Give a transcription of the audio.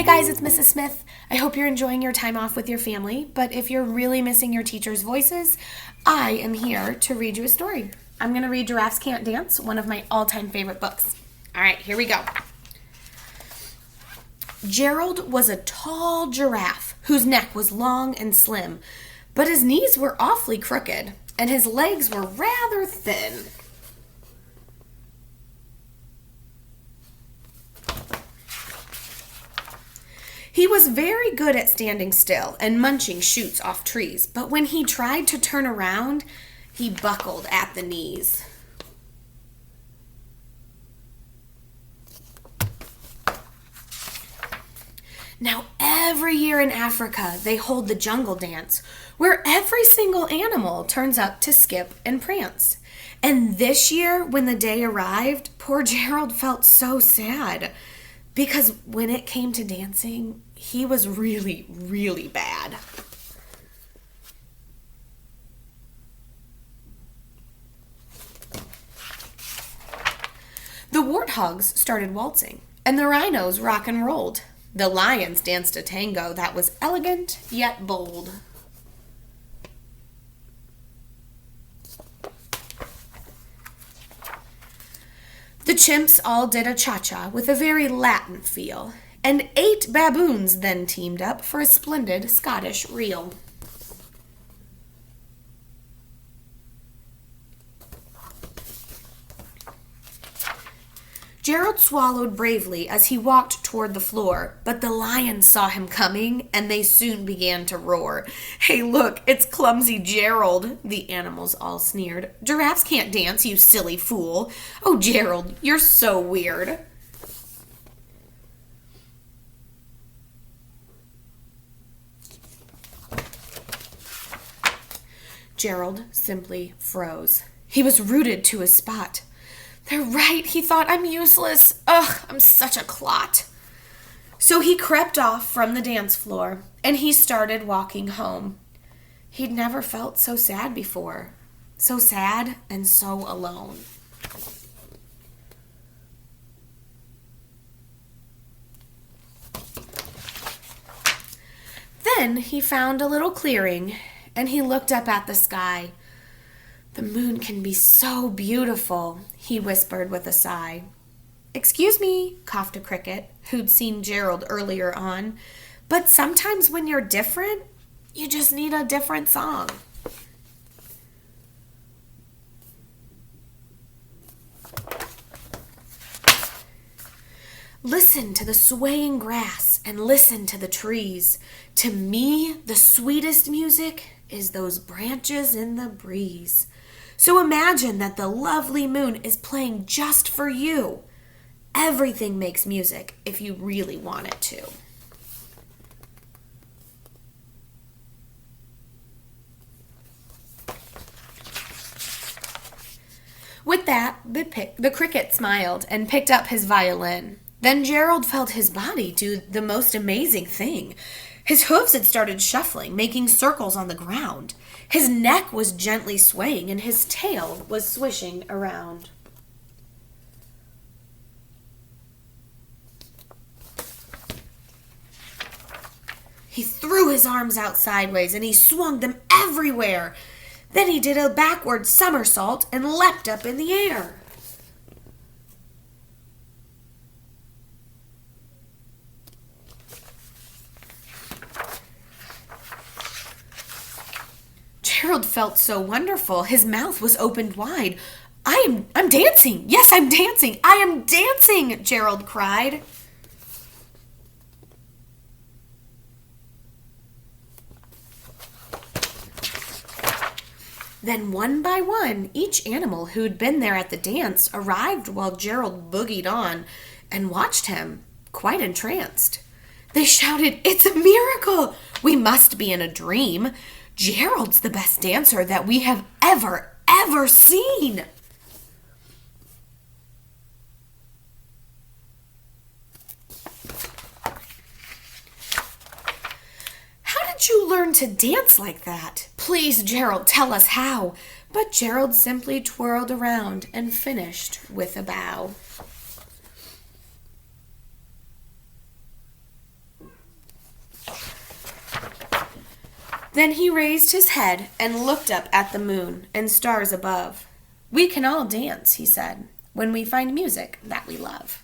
guys, it's Mrs. Smith. I hope you're enjoying your time off with your family, but if you're really missing your teacher's voices, I am here to read you a story. I'm going to read Giraffes Can't Dance, one of my all-time favorite books. All right, here we go. Gerald was a tall giraffe whose neck was long and slim, but his knees were awfully crooked, and his legs were rather thin. He was very good at standing still and munching shoots off trees, but when he tried to turn around, he buckled at the knees. Now, every year in Africa, they hold the jungle dance, where every single animal turns up to skip and prance. And this year, when the day arrived, poor Gerald felt so sad, because when it came to dancing, he was really, really bad. The warthogs started waltzing, and the rhinos rock and rolled. The lions danced a tango that was elegant yet bold. The chimps all did a cha-cha with a very Latin feel, and 8 baboons then teamed up for a splendid Scottish reel. Gerald swallowed bravely as he walked toward the floor, but the lions saw him coming, and they soon began to roar. "Hey, look, it's clumsy Gerald," the animals all sneered. "Giraffes can't dance, you silly fool. Oh, Gerald, you're so weird." Gerald simply froze. He was rooted to his spot. "They're right," he thought. "I'm useless. Ugh, I'm such a clot." So he crept off from the dance floor, and he started walking home. He'd never felt so sad before. So sad and so alone. Then he found a little clearing, and he looked up at the sky. "The moon can be so beautiful," he whispered with a sigh. "Excuse me," coughed a cricket, who'd seen Gerald earlier on, "but sometimes when you're different, you just need a different song." Listen to the swaying grass and listen to the trees. To me, the sweetest music is those branches in the breeze. So imagine that the lovely moon is playing just for you. Everything makes music if you really want it to. With that, the cricket smiled and picked up his violin. Then Gerald felt his body do the most amazing thing. His hooves had started shuffling, making circles on the ground. His neck was gently swaying, and his tail was swishing around. He threw his arms out sideways, and he swung them everywhere. Then he did a backward somersault and leapt up in the air. Gerald felt so wonderful. His mouth was opened wide. I'm dancing. Yes, I'm dancing. I am dancing," Gerald cried. Then one by one, each animal who'd been there at the dance arrived while Gerald boogied on and watched him, quite entranced. They shouted, "It's a miracle! We must be in a dream. Gerald's the best dancer that we have ever seen." "How did you learn to dance like that? Please, Gerald, tell us how." But Gerald simply twirled around and finished with a bow. Then he raised his head and looked up at the moon and stars above. "We can all dance," he said, "when we find music that we love."